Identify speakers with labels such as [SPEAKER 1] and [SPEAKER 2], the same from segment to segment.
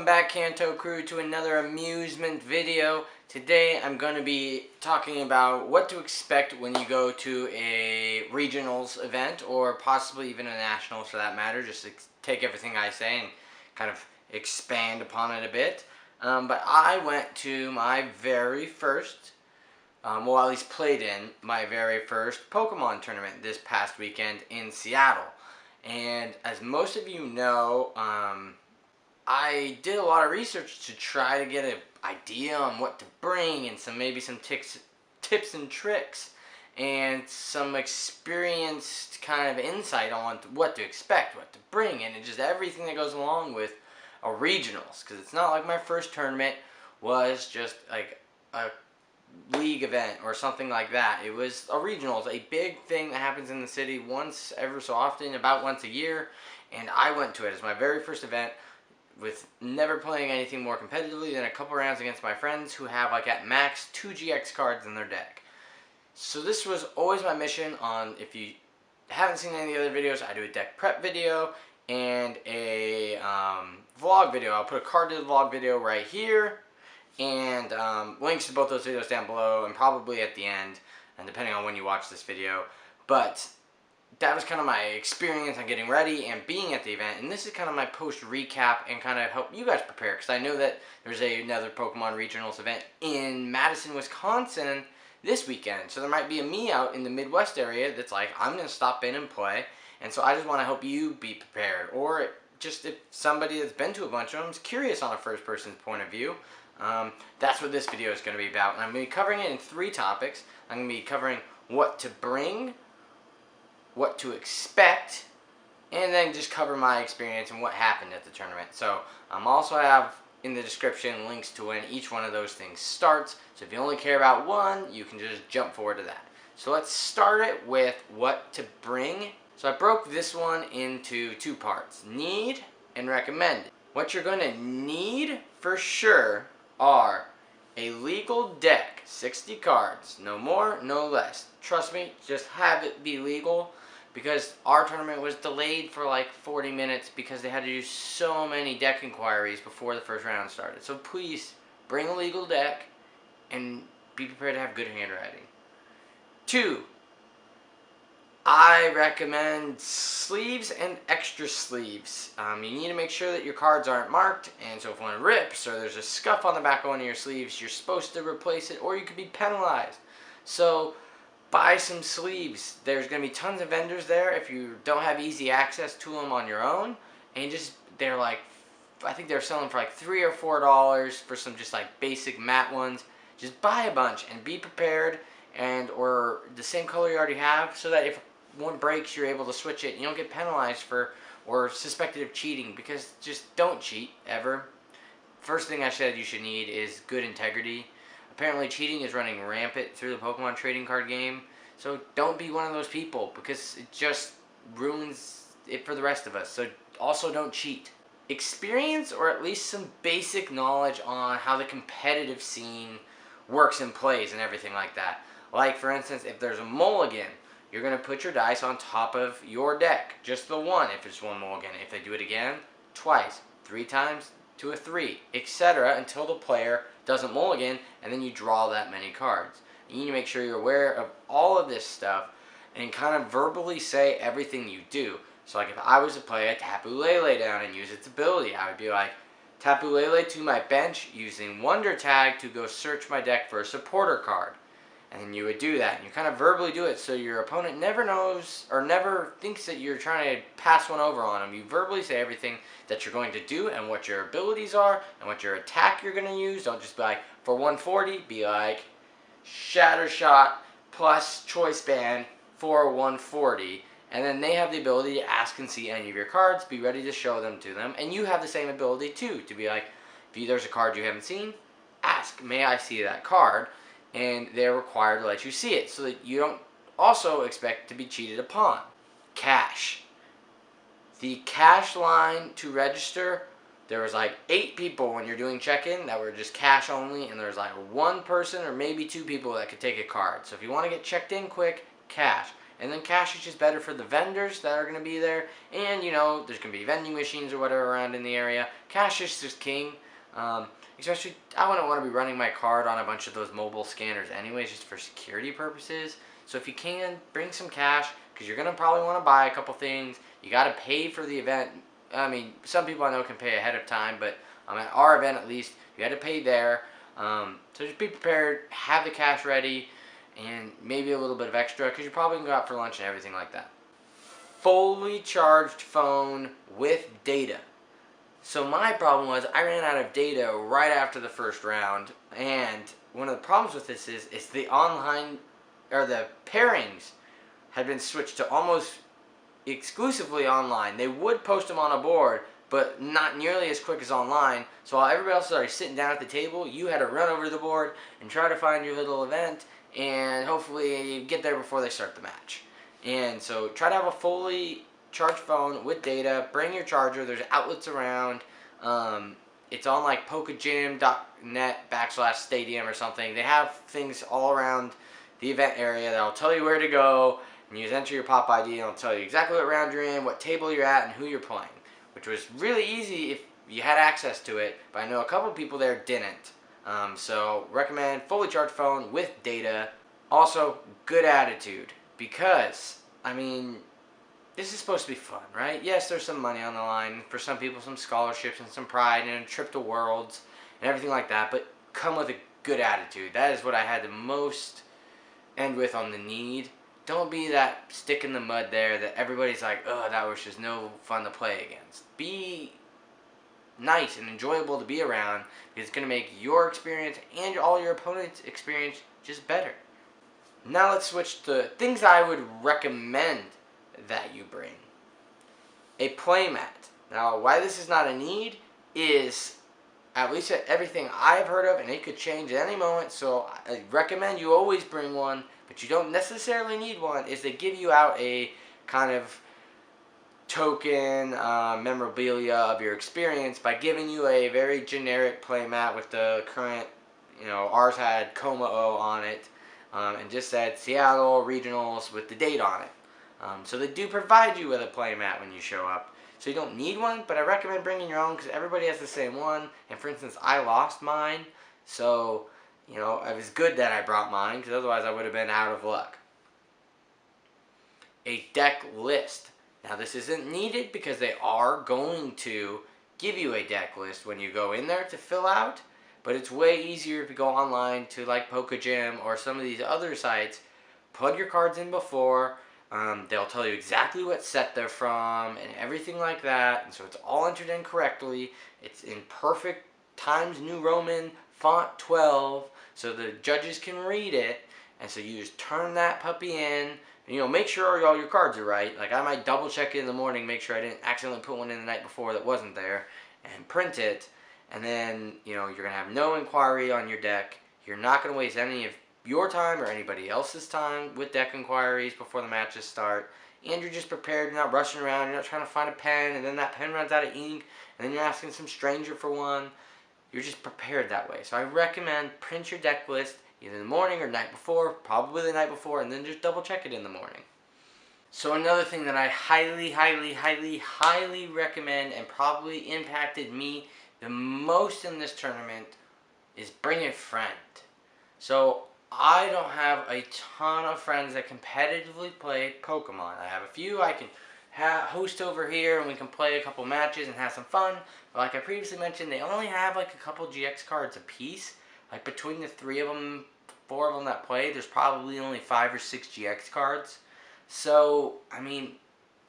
[SPEAKER 1] Welcome back, Kanto crew, to another amusement video. Today I'm going to be talking about what to expect when you go to a regionals event, or possibly even a nationals for that matter. Just take everything I say and kind of expand upon it a bit. But I went to my very first, well, at least played in my very first Pokemon tournament this past weekend in Seattle. And as most of you know, I did a lot of research to try to get an idea on what to bring, and maybe some tips and tricks and some experienced kind of insight on what to expect, what to bring, and just everything that goes along with a regionals, because it's not like my first tournament was just like a league event or something like that. It was a regionals, a big thing that happens in the city once ever so often, about once a year, and I went to it as my very first event, with never playing anything more competitively than a couple rounds against my friends who have like at max 2 GX cards in their deck. So this was always my mission. If you haven't seen any of the other videos, I do a deck prep video and a vlog video. I'll put a card to the vlog video right here, and links to both those videos down below and probably at the end, and depending on when you watch this video. But that was kind of my experience on getting ready and being at the event, and this is kind of my post recap and kind of help you guys prepare, because I know that there's another Pokemon Regionals event in Madison, Wisconsin this weekend, so there might be a me out in the Midwest area that's like, I'm going to stop in and play, and so I just want to help you be prepared, or just if somebody that's been to a bunch of them is curious on a first person's point of view. That's what this video is going to be about, and I'm going to be covering it in 3 topics. I'm going to be covering what to bring, what to expect, and then just cover my experience and what happened at the tournament. So also have in the description links to when each one of those things starts. So if you only care about one, you can just jump forward to that. So let's start it with what to bring. So I broke this one into 2 parts, need and recommended. What you're going to need for sure are a legal deck, 60 cards, no more, no less. Trust me, just have it be legal, because our tournament was delayed for like 40 minutes because they had to do so many deck inquiries before the first round started. So please, bring a legal deck and be prepared to have good handwriting. 2, I recommend sleeves and extra sleeves. You need to make sure that your cards aren't marked, and so if one rips or there's a scuff on the back of one of your sleeves, you're supposed to replace it or you could be penalized. So buy some sleeves. There's going to be tons of vendors there if you don't have easy access to them on your own, and they're like, I think they're selling for like $3 or $4 for some just like basic matte ones. Just buy a bunch and be prepared, or the same color you already have, so that if one breaks, you're able to switch it. You don't get penalized for or suspected of cheating, because just don't cheat ever. First thing I said you should need is good integrity. Apparently cheating is running rampant through the Pokemon trading card game, so don't be one of those people, because it just ruins it for the rest of us. So also don't cheat. Experience, or at least some basic knowledge on how the competitive scene works and plays and everything like that. Like for instance, if there's a mulligan, you're going to put your dice on top of your deck. Just the one if it's one mulligan. If they do it again, twice, 3 times to a 3, etc. until the player doesn't mulligan, and then you draw that many cards. You need to make sure you're aware of all of this stuff and kind of verbally say everything you do. So like if I was to play a Tapu Lele down and use its ability, I would be like, Tapu Lele to my bench using Wonder Tag to go search my deck for a supporter card. And then you would do that, and you kind of verbally do it so your opponent never knows or never thinks that you're trying to pass one over on them. You verbally say everything that you're going to do and what your abilities are and what your attack you're going to use. Don't just be like, for 140, be like, Shatter Shot plus Choice Band for 140. And then they have the ability to ask and see any of your cards, be ready to show them to them. And you have the same ability too, to be like, if there's a card you haven't seen, ask, may I see that card? And they're required to let you see it, so that you don't also expect to be cheated upon. Cash. The cash line to register, there was like 8 people when you're doing check-in that were just cash only, and there's like 1 person or maybe 2 people that could take a card. So if you want to get checked in quick, cash. And then cash is just better for the vendors that are going to be there. And, you know, there's going to be vending machines or whatever around in the area. Cash is just king. Especially, I wouldn't want to be running my card on a bunch of those mobile scanners anyways, just for security purposes. So if you can, bring some cash, because you're going to probably want to buy a couple things. You got to pay for the event. I mean, some people I know can pay ahead of time, but at our event at least, you had to pay there. So just be prepared, have the cash ready, and maybe a little bit of extra, because you're probably going to go out for lunch and everything like that. Fully charged phone with data. So my problem was I ran out of data right after the first round, and one of the problems with this is the online, or the pairings had been switched to almost exclusively online. They would post them on a board, but not nearly as quick as online. So while everybody else was already sitting down at the table, you had to run over to the board and try to find your little event, and hopefully get there before they start the match. And so try to have a fully charged phone with data. Bring your charger. There's outlets around. It's on like pokagym.net/stadium or something. They have things all around the event area that'll tell you where to go. And you just enter your pop ID and it'll tell you exactly what round you're in, what table you're at, and who you're playing. Which was really easy if you had access to it, but I know a couple people there didn't. So recommend fully charged phone with data. Also, good attitude, because, I mean, this is supposed to be fun, right? Yes, there's some money on the line. For some people, some scholarships and some pride and a trip to Worlds and everything like that, but come with a good attitude. That is what I had the most end with on the need. Don't be that stick in the mud there that everybody's like, oh, that was just no fun to play against. Be nice and enjoyable to be around, because it's going to make your experience and all your opponent's experience just better. Now let's switch to things I would recommend that you bring. A playmat. Now, why this is not a need is, at least everything I've heard of, and it could change at any moment, so I recommend you always bring one, but you don't necessarily need one, is they give you out a kind of token memorabilia of your experience by giving you a very generic playmat with the current, you know, ours had Como on it, and just said Seattle Regionals with the date on it. So they do provide you with a playmat when you show up. So you don't need one, but I recommend bringing your own, because everybody has the same one. And for instance, I lost mine, so, you know, it was good that I brought mine, because otherwise I would have been out of luck. A deck list. Now this isn't needed, because they are going to give you a deck list when you go in there to fill out, but it's way easier if you go online to like PokeGym or some of these other sites. Plug your cards in before. They'll tell you exactly what set they're from and everything like that, and so it's all entered in correctly. It's in perfect Times New Roman font 12, so the judges can read it, and so you just turn that puppy in, and, you know, make sure all your cards are right. Like, I might double check it in the morning, make sure I didn't accidentally put one in the night before that wasn't there, and print it, and then, you know, you're going to have no inquiry on your deck. You're not going to waste any of your time or anybody else's time with deck inquiries before the matches start, and you're just prepared. You're not rushing around, you're not trying to find a pen, and then that pen runs out of ink, and then you're asking some stranger for one. You're just prepared that way. So I recommend print your deck list either in the morning or night before, probably the night before, and then just double check it in the morning. So another thing that I highly, highly, highly, highly recommend, and probably impacted me the most in this tournament, is bring a friend. So I don't have a ton of friends that competitively play Pokemon. I have a few I can host over here, and we can play a couple matches and have some fun. But like I previously mentioned, they only have like a couple GX cards a piece. Like between the 3 of them, 4 of them that play, there's probably only 5 or 6 GX cards. So, I mean,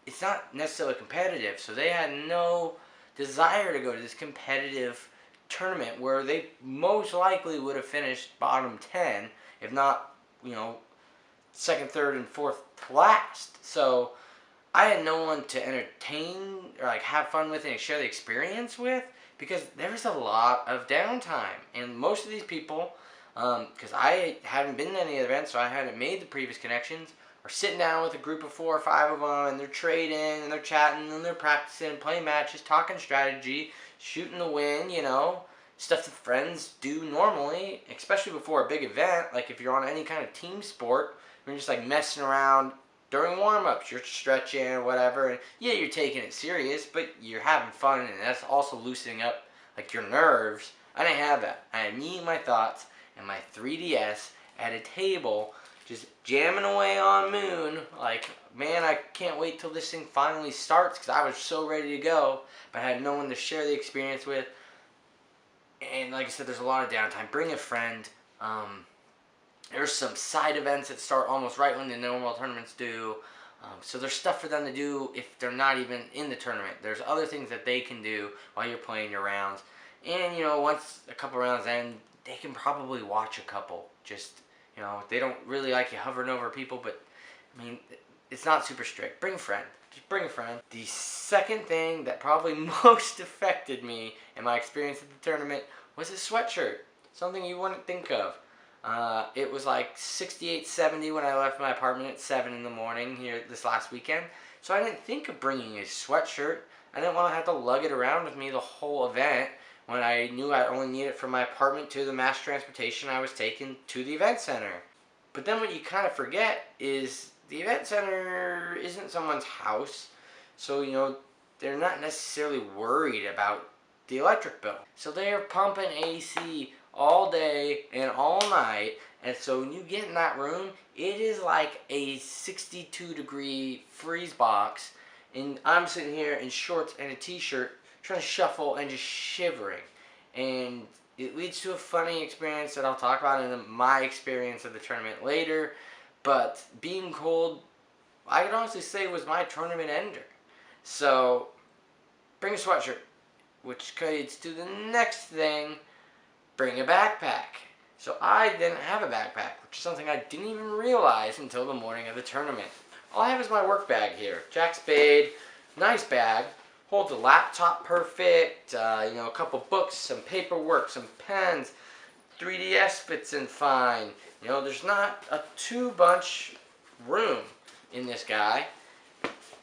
[SPEAKER 1] it's not necessarily competitive. So they had no desire to go to this competitive tournament where they most likely would have finished bottom 10, if not, you know, second, third, and fourth last. So I had no one to entertain or like have fun with and share the experience with, because there was a lot of downtime. And most of these people, because I hadn't been to any events, so I hadn't made the previous connections, are sitting down with a group of 4 or 5 of them, and they're trading, and they're chatting, and they're practicing, playing matches, talking strategy, shooting the win, you know, stuff that friends do normally, especially before a big event. Like if you're on any kind of team sport, you're just like messing around during warm-ups, you're stretching or whatever, and yeah, you're taking it serious, but you're having fun, and that's also loosening up like your nerves. I didn't have that. I had me, my thoughts, and my 3DS at a table, just jamming away on Moon. Like, man, I can't wait till this thing finally starts because I was so ready to go, but I had no one to share the experience with. And like I said, there's a lot of downtime. Bring a friend. There's some side events that start almost right when the normal tournaments do. So there's stuff for them to do if they're not even in the tournament. There's other things that they can do while you're playing your rounds. And, once a couple rounds end, they can probably watch a couple. Just, they don't really like you hovering over people, but, I mean, it's not super strict. Bring a friend. Just bring a friend. The second thing that probably most affected me in my experience at the tournament was a sweatshirt. Something you wouldn't think of. It was like 68, 70 when I left my apartment at 7 in the morning here this last weekend. So I didn't think of bringing a sweatshirt. I didn't want to have to lug it around with me the whole event when I knew I only needed it from my apartment to the mass transportation I was taking to the event center. But then what you kind of forget is the event center isn't someone's house. So, they're not necessarily worried about the electric bill. So they are pumping AC all day and all night, and so when you get in that room, it is like a 62-degree freeze box, and I'm sitting here in shorts and a t-shirt trying to shuffle and just shivering, and it leads to a funny experience that I'll talk about in my experience of the tournament later. But being cold, I could honestly say, was my tournament ender. So bring a sweatshirt, which leads to the next thing. Bring a backpack. So I didn't have a backpack, which is something I didn't even realize until the morning of the tournament. All I have is my work bag here. Jack Spade, nice bag, holds a laptop perfect, a couple books, some paperwork, some pens, 3DS fits in fine. There's not a too much room in this guy.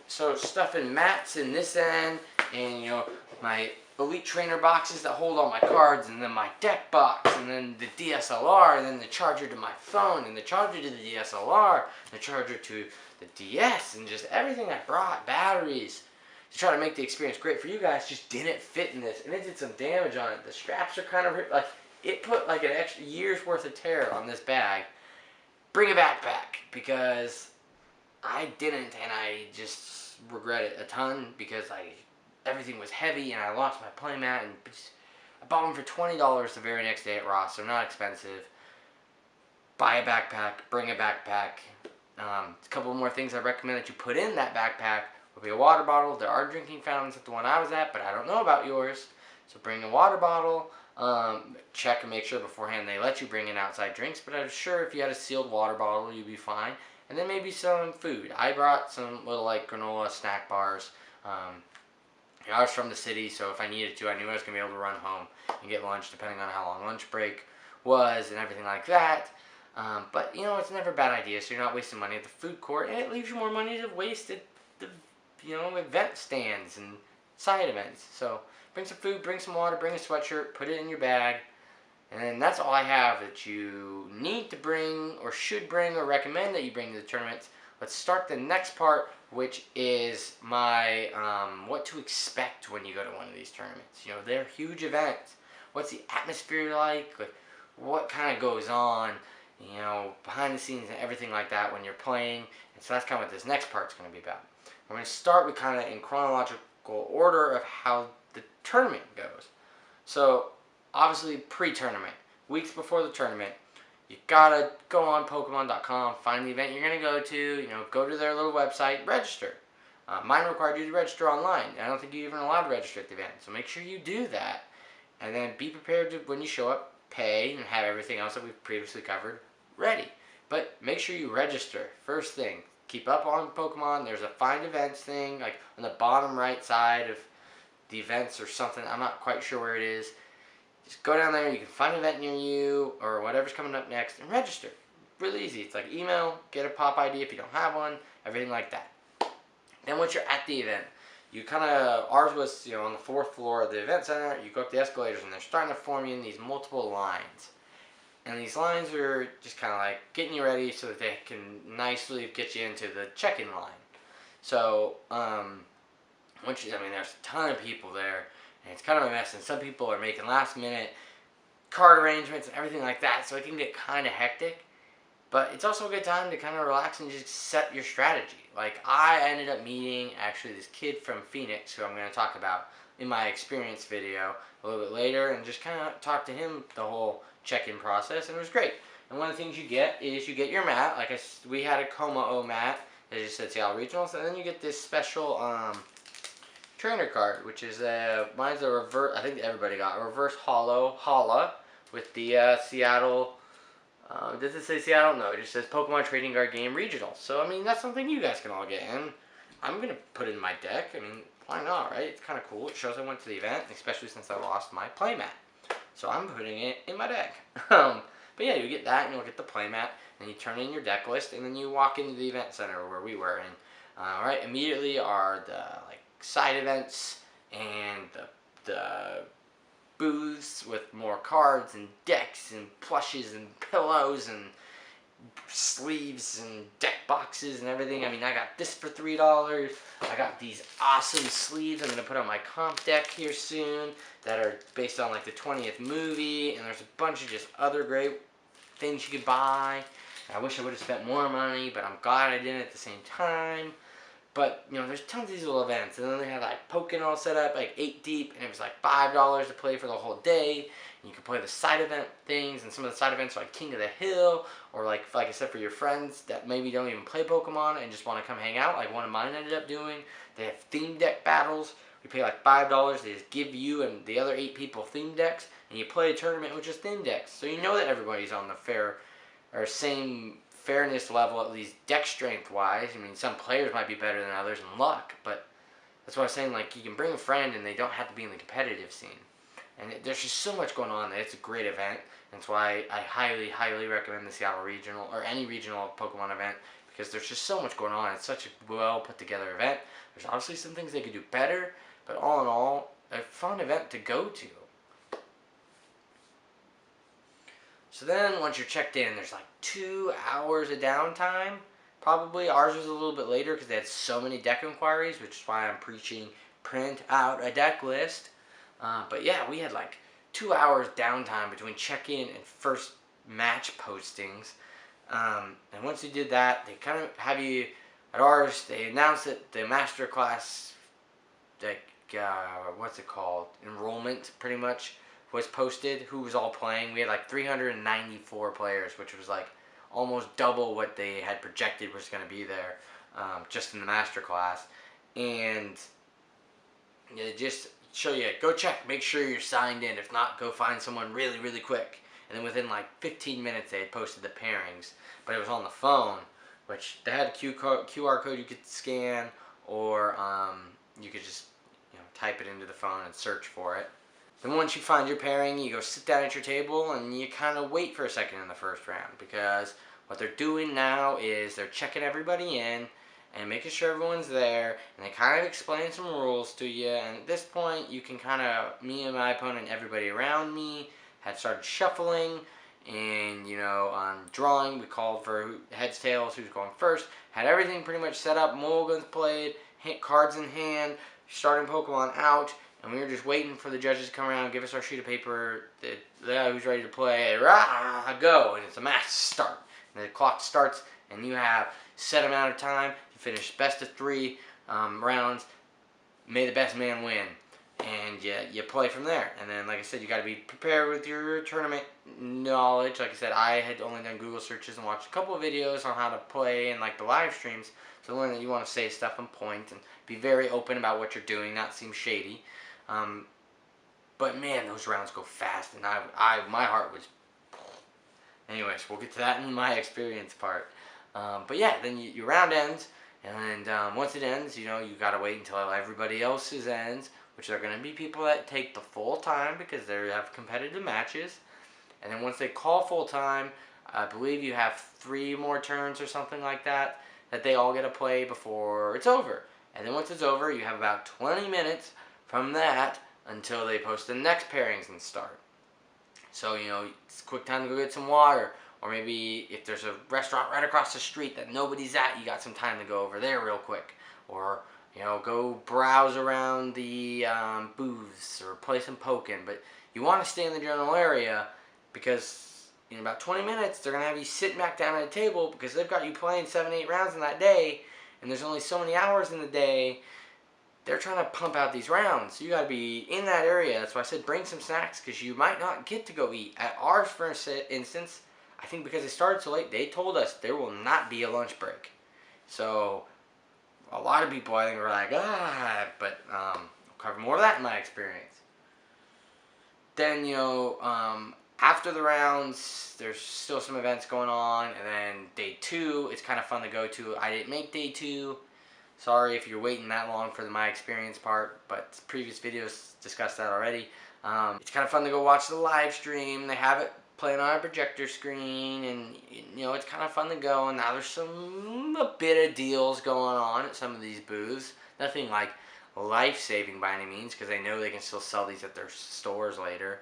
[SPEAKER 1] So stuffing mats in this end, and my Elite Trainer boxes that hold all my cards, and then my deck box, and then the DSLR, and then the charger to my phone, and the charger to the DSLR, the charger to the DS, and just everything I brought, batteries, to try to make the experience great for you guys, just didn't fit in this, and it did some damage on it. The straps are kind of ripped, like, it put like an extra year's worth of tear on this bag. Bring a backpack, because I didn't, and I just regret it a ton, because everything was heavy, and I lost my playmat, and I bought them for $20 the very next day at Ross, so not expensive. Buy a backpack, bring a backpack. A couple more things I recommend that you put in that backpack would be a water bottle. There are drinking fountains at the one I was at, but I don't know about yours. So bring a water bottle. Check and make sure beforehand they let you bring in outside drinks, but I'm sure if you had a sealed water bottle, you'd be fine. And then maybe some food. I brought some little granola snack bars. I was from the city, so if I needed to, I knew I was going to be able to run home and get lunch, depending on how long lunch break was and everything like that. But, it's never a bad idea, so you're not wasting money at the food court, and it leaves you more money to waste at the, event stands and side events. So bring some food, bring some water, bring a sweatshirt, put it in your bag, and that's all I have that you need to bring or should bring or recommend that you bring to the tournaments. Let's start the next part, which is my what to expect when you go to one of these tournaments. They're huge events. What's the atmosphere like? What kind of goes on, behind the scenes and everything like that when you're playing. And so that's kind of what this next part's going to be about. We're going to start with kind of in chronological order of how the tournament goes. So obviously pre-tournament, weeks before the tournament, you gotta go on Pokemon.com, find the event you're gonna go to, go to their little website, register. Mine required you to register online. I don't think you're even allowed to register at the event, so make sure you do that. And then be prepared to, when you show up, pay and have everything else that we've previously covered ready. But make sure you register, first thing. Keep up on Pokemon. There's a find events thing, like on the bottom right side of the events or something. I'm not quite sure where it is. Just go down there, you can find an event near you or whatever's coming up next and register. Really easy. It's like email, get a pop ID if you don't have one, everything like that. Then once you're at the event, you kind of, ours was, on the 4th floor of the event center, you go up the escalators and they're starting to form you in these multiple lines. And these lines are just kind of like getting you ready so that they can nicely get you into the check-in line. So, there's a ton of people there, and it's kind of a mess, and some people are making last-minute card arrangements and everything like that, so it can get kind of hectic. But it's also a good time to kind of relax and just set your strategy. Like, I ended up meeting, actually, this kid from Phoenix, who I'm going to talk about in my experience video a little bit later, and just kind of talk to him the whole check-in process, and it was great. And one of the things you get is you get your mat. We had a Como mat that just said Seattle Regionals, and then you get this special trainer card, which is mine's a reverse. I think everybody got a reverse holla with the Seattle. Does it say Seattle? No, it just says Pokemon Trading Card Game Regional. So, I mean, that's something you guys can all get, and I'm going to put it in my deck. I mean, why not, right? It's kind of cool. It shows I went to the event, especially since I lost my playmat. So, I'm putting it in my deck. But yeah, you get that, and you'll get the playmat, and you turn in your deck list, and then you walk into the event center where we were. And, right immediately are the, side events, and the booths with more cards and decks and plushes and pillows and sleeves and deck boxes and everything. I mean, I got this for $3. I got these awesome sleeves I'm going to put on my comp deck here soon that are based on the 20th movie, and there's a bunch of just other great things you could buy. I wish I would have spent more money, but I'm glad I didn't at the same time. But, there's tons of these little events. And then they had, Pokken all set up, 8 deep. And it was, $5 to play for the whole day. And you can play the side event things. And some of the side events are, King of the Hill. Or, like I said, for your friends that maybe don't even play Pokemon and just want to come hang out. Like one of mine ended up doing. They have theme deck battles. We pay, $5. They just give you and the other 8 people theme decks. And you play a tournament with just theme decks. So you know that everybody's on the fair or same fairness level, at least deck strength wise. I mean, some players might be better than others in luck, but that's what I was saying. You can bring a friend and they don't have to be in the competitive scene. And there's just so much going on that it's a great event. And that's why I highly, highly recommend the Seattle Regional or any regional Pokemon event, because there's just so much going on. It's such a well put together event. There's obviously some things they could do better, but all in all, a fun event to go to. So then, once you're checked in, there's 2 hours of downtime. Probably ours was a little bit later because they had so many deck inquiries, which is why I'm preaching print out a deck list. But yeah, we had 2 hours downtime between check-in and first match postings. And once you did that, they kind of have you at ours. They announced that the master class, what's it called? Enrollment, pretty much, was posted, who was all playing. We had 394 players, which was almost double what they had projected was going to be there, just in the master class. And they just show you, go check, make sure you're signed in. If not, go find someone really, really quick. And then within 15 minutes, they had posted the pairings, but it was on the phone, which they had a QR code you could scan, or you could just type it into the phone and search for it. Then once you find your pairing, you go sit down at your table and you kind of wait for a second in the first round, because what they're doing now is they're checking everybody in and making sure everyone's there, and they kind of explain some rules to you. And at this point, you can me and my opponent, everybody around me, had started shuffling, and on drawing, we called for heads, tails, who's going first. Had everything pretty much set up, mulligans played, cards in hand, starting Pokemon out. And we were just waiting for the judges to come around, give us our sheet of paper, who's ready to play, go, and it's a match start. And the clock starts, and you have set amount of time to finish best of 3 rounds. May the best man win. And you play from there. And then, like I said, you got to be prepared with your tournament knowledge. Like I said, I had only done Google searches and watched a couple of videos on how to play and the live streams. So learn that you want to say stuff on point and be very open about what you're doing, not seem shady. But man, those rounds go fast, and my heart was. Anyways, we'll get to that in my experience part. But yeah, then your round ends, and once it ends, you gotta wait until everybody else's ends, which are gonna be people that take the full time because they have competitive matches. And then once they call full time, I believe you have 3 more turns or something like that they all get to play before it's over. And then once it's over, you have about 20 minutes from that until they post the next pairings and start. So, it's a quick time to go get some water. Or maybe if there's a restaurant right across the street that nobody's at, you got some time to go over there real quick. Or, go browse around the booths or play some poking. But you want to stay in the general area because in about 20 minutes, they're going to have you sitting back down at a table because they've got you playing 7-8 rounds in that day. And there's only so many hours in the day. They're trying to pump out these rounds. So you got to be in that area. That's why I said bring some snacks because you might not get to go eat. At ours, for instance, I think because it started so late, they told us there will not be a lunch break. So a lot of people, I think, were like, but I'll cover more of that in my experience. Then, after the rounds, there's still some events going on. And then day 2, it's kind of fun to go to. I didn't make day 2. Sorry if you're waiting that long for the my experience part, but previous videos discussed that already. It's kind of fun to go watch the live stream. They have it playing on a projector screen, and it's kind of fun to go. And now there's a bit of deals going on at some of these booths. Nothing like life-saving by any means, because they know they can still sell these at their stores later.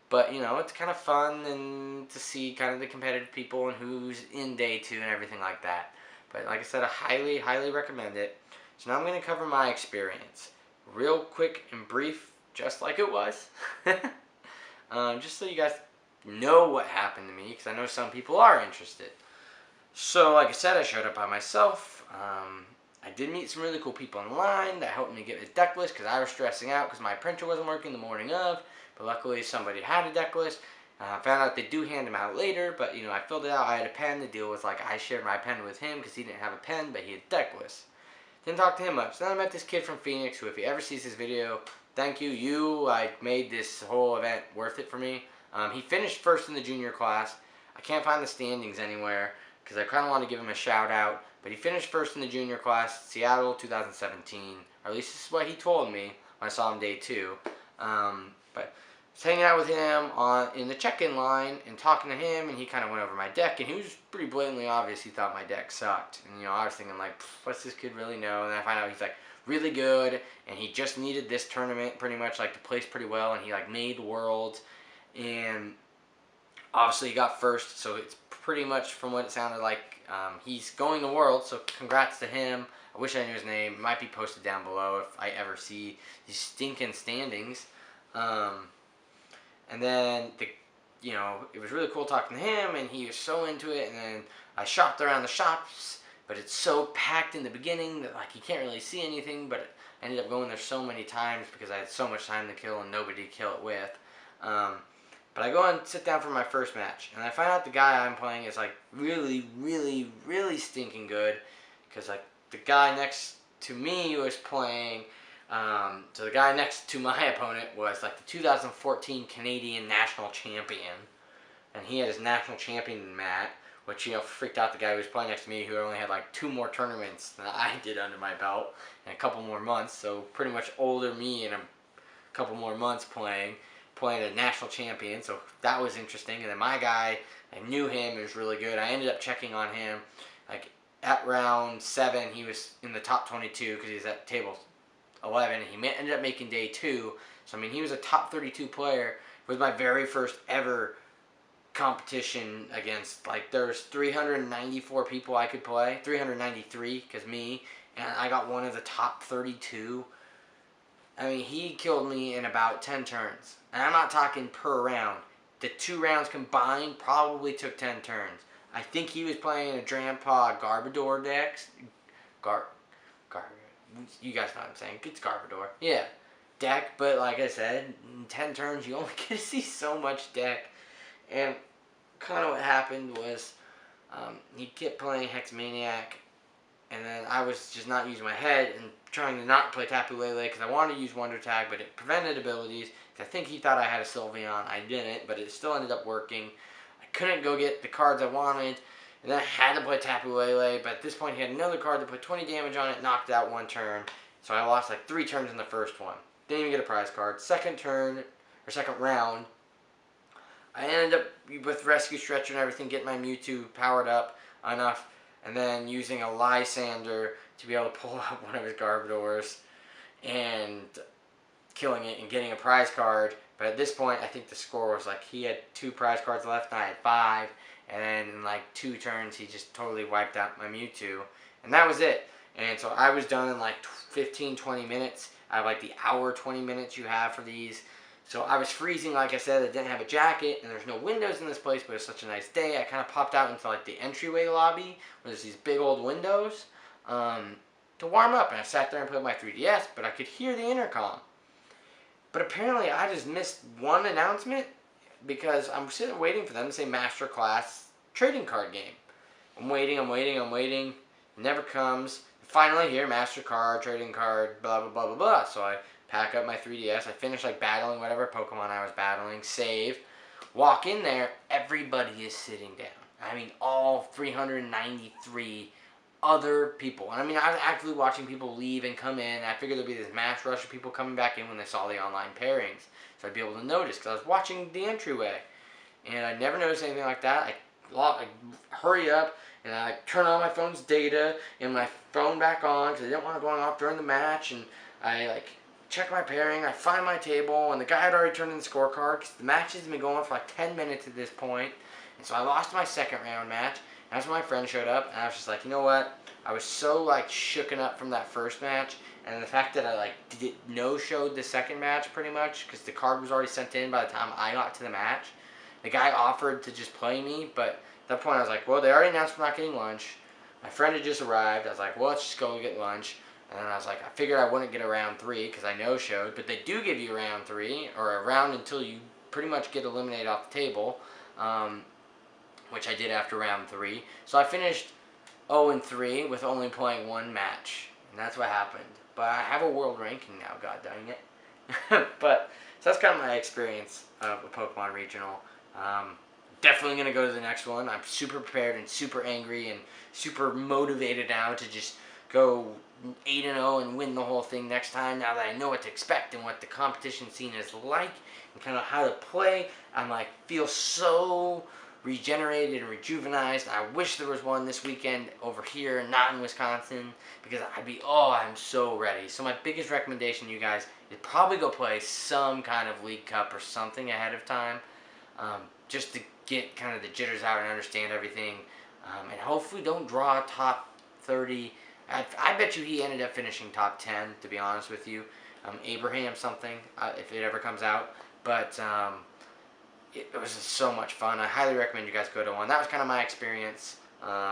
[SPEAKER 1] But it's kind of fun and to see kind of the competitive people and who's in day 2 and everything like that. But like I said, I highly, highly recommend it. So now I'm going to cover my experience. Real quick and brief, just like it was. Just so you guys know what happened to me, because I know some people are interested. So like I said, I showed up by myself. I did meet some really cool people online that helped me get a deck list, because I was stressing out because my printer wasn't working the morning of. But luckily somebody had a deck list. Found out they do hand them out later, but I filled it out. I had a pen. The deal was like I shared my pen with him because he didn't have a pen, but he had deck lists. Didn't talk to him much. Then I met this kid from Phoenix who, if he ever sees this video, thank you. You made this whole event worth it for me. He finished first in the junior class. I can't find the standings anywhere because I kind of want to give him a shout out. But he finished first in the junior class, Seattle 2017. Or at least this is what he told me when I saw him day 2. But I was hanging out with him in the check-in line and talking to him, and he kind of went over my deck, and he was pretty blatantly obvious he thought my deck sucked. And I was thinking like, what's this kid really know? And then I find out he's like really good, and he just needed this tournament pretty much like to place pretty well, and he made Worlds, and obviously he got first, so it's pretty much from what it sounded like he's going to Worlds. So congrats to him. I wish I knew his name. It might be posted down below if I ever see these stinking standings. And then it was really cool talking to him, and he was so into it. And then I shopped around the shops, but it's so packed in the beginning that you can't really see anything. But I ended up going there so many times because I had so much time to kill and nobody to kill it with. But I go and sit down for my first match, and I find out the guy I'm playing is really, really, really stinking good, because the guy next to me was playing. So the guy next to my opponent was the 2014 Canadian national champion, and he had his national champion mat, which freaked out the guy who was playing next to me, who only had 2 more tournaments than I did under my belt and a couple more months. So pretty much older me and a couple more months playing a national champion. So that was interesting. And then my guy, I knew him. It was really good. I ended up checking on him at round 7. He was in the top 22 because he was at table 11. He ended up making day 2. So he was a top 32 player. It was my very first ever competition against there's 394 people I could play, 393 because me, and I got one of the top 32. He killed me in about 10 turns, and I'm not talking per round. The 2 rounds combined probably took 10 turns. I think he was playing a Grandpa Garbodor deck. You guys know what I'm saying. It's Garbodor. Yeah. Deck, but like I said, in 10 turns you only get to see so much deck. And kind of what happened was he kept playing Hexmaniac, and then I was just not using my head and trying to not play Tapu Lele because I wanted to use Wonder Tag, but it prevented abilities. I think he thought I had a Sylveon. I didn't, but it still ended up working. I couldn't go get the cards I wanted, and then I had to play Tapu Lele, but at this point he had another card that put 20 damage on it, knocked out 1 turn, so I lost 3 turns in the first one. Didn't even get a prize card. Second round, I ended up with Rescue Stretcher and everything, getting my Mewtwo powered up enough, and then using a Lysander to be able to pull out one of his Garbodors and killing it and getting a prize card. But at this point, I think the score was like he had 2 prize cards left, and I had 5. And then in like 2 turns, he just totally wiped out my Mewtwo. And that was it. And so I was done in like 15, 20 minutes. I have like the hour, 20 minutes you have for these. So I was freezing, like I said. I didn't have a jacket, and there's no windows in this place, but it's such a nice day. I kind of popped out into like the entryway lobby, where there's these big old windows, to warm up. And I sat there and played my 3DS, but I could hear the intercom. But apparently I just missed one announcement, because I'm sitting waiting for them to say Master Class Trading Card Game. I'm waiting. It never comes. Finally here, Master Card, Trading Card, blah, blah, blah, blah, blah. So I pack up my 3DS. I finish like battling whatever Pokemon I was battling. Save. Walk in there. Everybody is sitting down. I mean, all 393 other people. And I mean, I was actively watching people leave and come in. I figured there'd be this mass rush of people coming back in when they saw the online pairings. So I'd be able to notice, because I was watching the entryway. And I never noticed anything like that. I hurry up, and I turn on my phone's data, and my phone back on, because I didn't want it going off during the match. And I like check my pairing, I find my table, and the guy had already turned in the scorecard, because the match has been going for like 10 minutes at this point. And so I lost my second round match. That's when my friend showed up, and I was just like, you know what? I was so like shooken up from that first match, and the fact that I like no-showed the second match pretty much, because the card was already sent in by the time I got to the match. The guy offered to just play me, but at that point I was like, well, they already announced we're not getting lunch. My friend had just arrived. I was like, well, let's just go get lunch. And then I was like, I figured I wouldn't get a round 3 because I no-showed, but they do give you a round 3, or a round until you pretty much get eliminated off the table. Which I did after round 3. So I finished 0-3 with only playing 1 match, and that's what happened. But I have a world ranking now, god dang it. But, so that's kind of my experience with Pokemon Regional. Definitely going to go to the next one. I'm super prepared and super angry and super motivated now to just go 8-0 and win the whole thing next time, now that I know what to expect and what the competition scene is like and kind of how to play. I'm like, feel so regenerated and rejuvenized. I wish there was one this weekend over here, not in Wisconsin, because I'm so ready. So my biggest recommendation to you guys is probably go play some kind of League Cup or something ahead of time, just to get kind of the jitters out and understand everything, and hopefully don't draw a top 30. I bet you he ended up finishing top 10, to be honest with you. Abraham something, if it ever comes out. But it was just so much fun. I highly recommend you guys go to one. That was kind of my experience.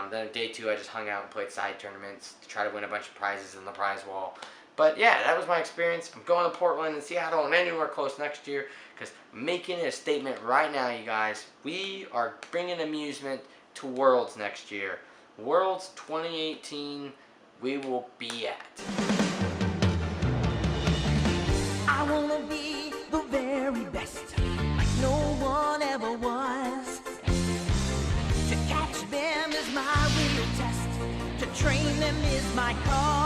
[SPEAKER 1] Then day 2, I just hung out and played side tournaments to try to win a bunch of prizes in the prize wall. But yeah, that was my experience. I'm going to Portland and Seattle and anywhere close next year, because I'm making a statement right now, you guys. We are bringing amusement to Worlds next year. Worlds 2018, we will be at.
[SPEAKER 2] I want to be the very best, like no one ever was. To catch them is my real test. To train them is my cause.